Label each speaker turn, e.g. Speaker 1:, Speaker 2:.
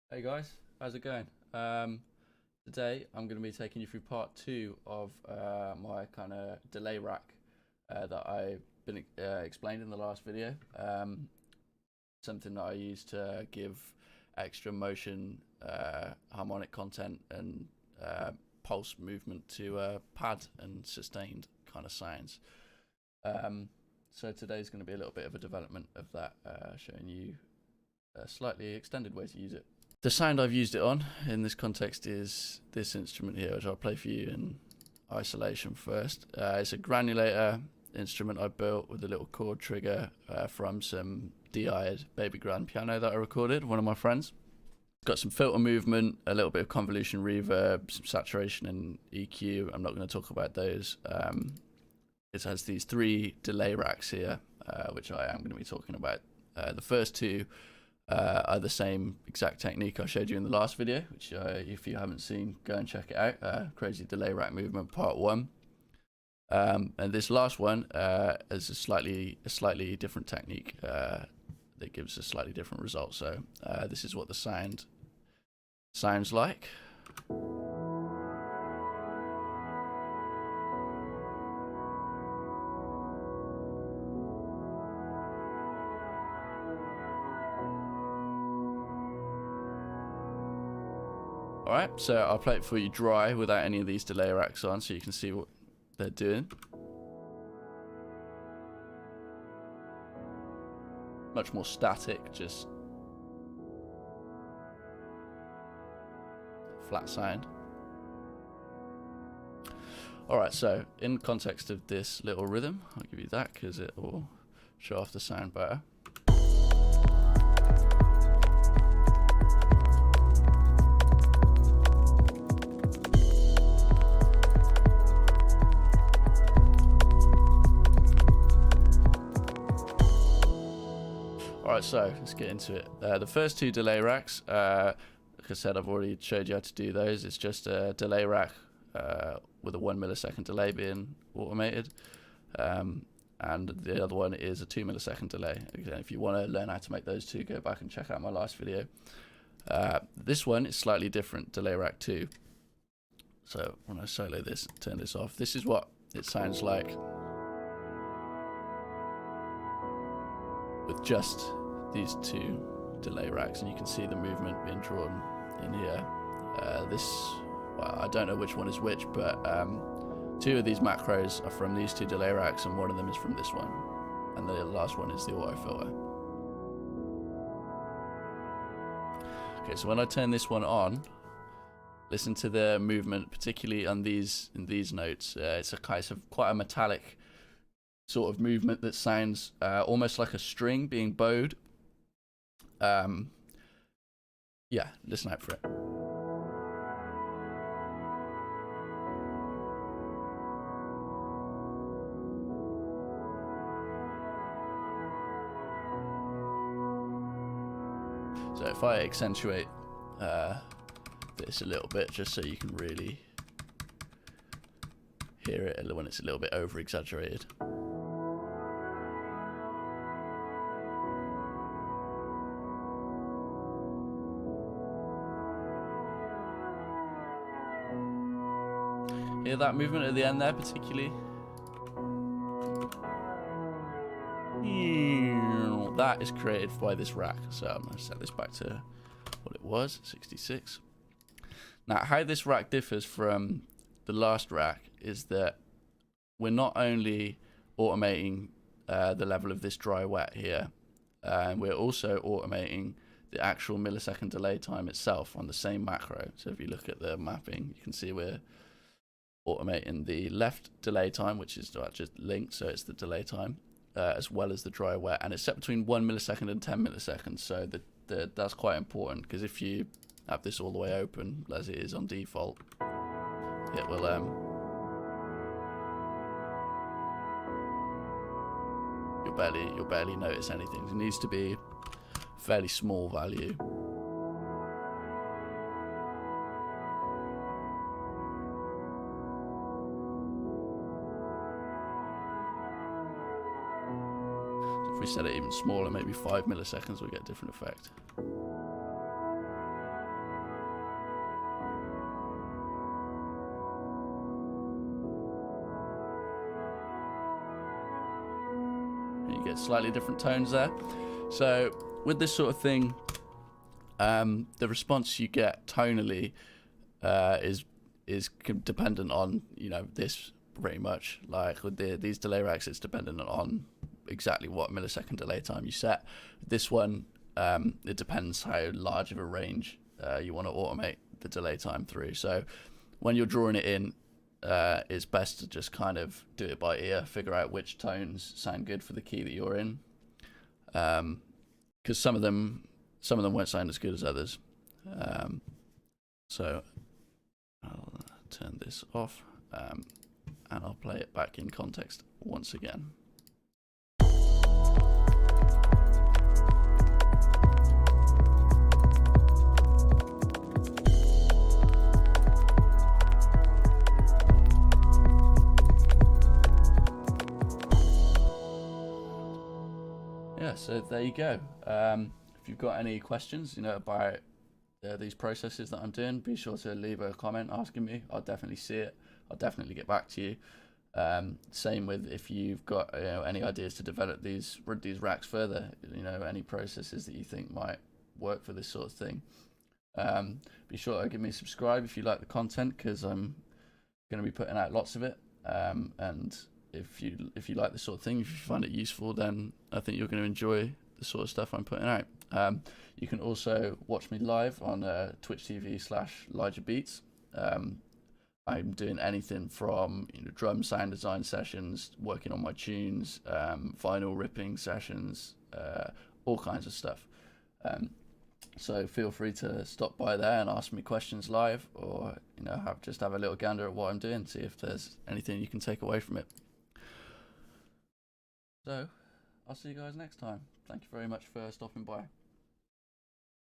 Speaker 1: Hey guys, how's it going? Today I'm going to be taking you through part two of my kind of delay rack that I've been explained in the last video. Something that I use to give extra motion, harmonic content, and pulse movement to pad and sustained kind of sounds. So today's going to be a little bit of a development of that, showing you a slightly extended way to use it. The sound I've used it on in this context is this instrument here, which I'll play for you in isolation first. It's a granulator instrument I built with a little chord trigger from some DI'd baby grand piano that I recorded, one of my friends. It's got some filter movement, a little bit of convolution reverb, some saturation and EQ. I'm not going to talk about those. It has these three delay racks here, which I am going to be talking about. The first two are the same exact technique I showed you in the last video, which if you haven't seen, go and check it out. Crazy Delay Rack Movement Part 1. And this last one is a slightly different technique that gives a slightly different result. So this is what the sound sounds like. Alright, so I'll play it for you dry without any of these delay racks on so you can see what they're doing. Much more static, just flat sound. Alright, so in context of this little rhythm, I'll give you that because it will show off the sound better. Alright, so let's get into it. The first two delay racks, like I said, I've already showed you how to do those. It's just a delay rack with a 1 millisecond delay being automated. And the other one is a 2 millisecond delay. Again, if you want to learn how to make those two, go back and check out my last video. This one is slightly different, delay rack 2. So when I solo this, turn this off, this is what it sounds like with just these two delay racks, and you can see the movement being drawn in here. Well, I don't know which one is which, but two of these macros are from these two delay racks and one of them is from this one, and the last one is the auto filter. Okay, so when I turn this one on, listen to the movement, particularly on these notes. It's quite a metallic sort of movement that sounds almost like a string being bowed. Yeah, listen out for it. So if I accentuate this a little bit, just so you can really hear it when it's a little bit over exaggerated. Hear that movement at the end there, particularly? That is created by this rack. So I'm going to set this back to what it was, 66. Now, how this rack differs from the last rack is that we're not only automating the level of this dry wet here, we're also automating the actual millisecond delay time itself on the same macro. So if you look at the mapping, you can see we're automating the left delay time, which is just linked, so it's the delay time, as well as the dry wet, and it's set between 1 millisecond and 10 milliseconds. So that's quite important, because if you have this all the way open as it is on default, it will you'll barely notice anything. It needs to be a fairly small value. If we set it even smaller, maybe 5 milliseconds, we'll get a different effect. get slightly different tones there. So with this sort of thing, the response you get tonally is dependent on, you know, this pretty much. Like with these delay racks, it's dependent on exactly what millisecond delay time you set. This one, it depends how large of a range you want to automate the delay time through. So when you're drawing it in, it's best to just kind of do it by ear, figure out which tones sound good for the key that you're in, because some of them won't sound as good as others. So I'll turn this off, and I'll play it back in context once again. Yeah, so there you go. If you've got any questions, you know, about these processes that I'm doing, be sure to leave a comment asking me. I'll definitely see it. I'll definitely get back to you. Same with if you've got, you know, any ideas to develop these racks further, you know, any processes that you think might work for this sort of thing. Be sure to give me a subscribe if you like the content, because I'm going to be putting out lots of it. And if you like this sort of thing, if you find it useful, then I think you're going to enjoy the sort of stuff I'm putting out. You can also watch me live on Twitch TV/LijahBeats. I'm doing anything from, you know, drum sound design sessions, working on my tunes, vinyl ripping sessions, all kinds of stuff. So feel free to stop by there and ask me questions live, or, you know, just have a little gander at what I'm doing, see if there's anything you can take away from it. So I'll see you guys next time. Thank you very much for stopping by.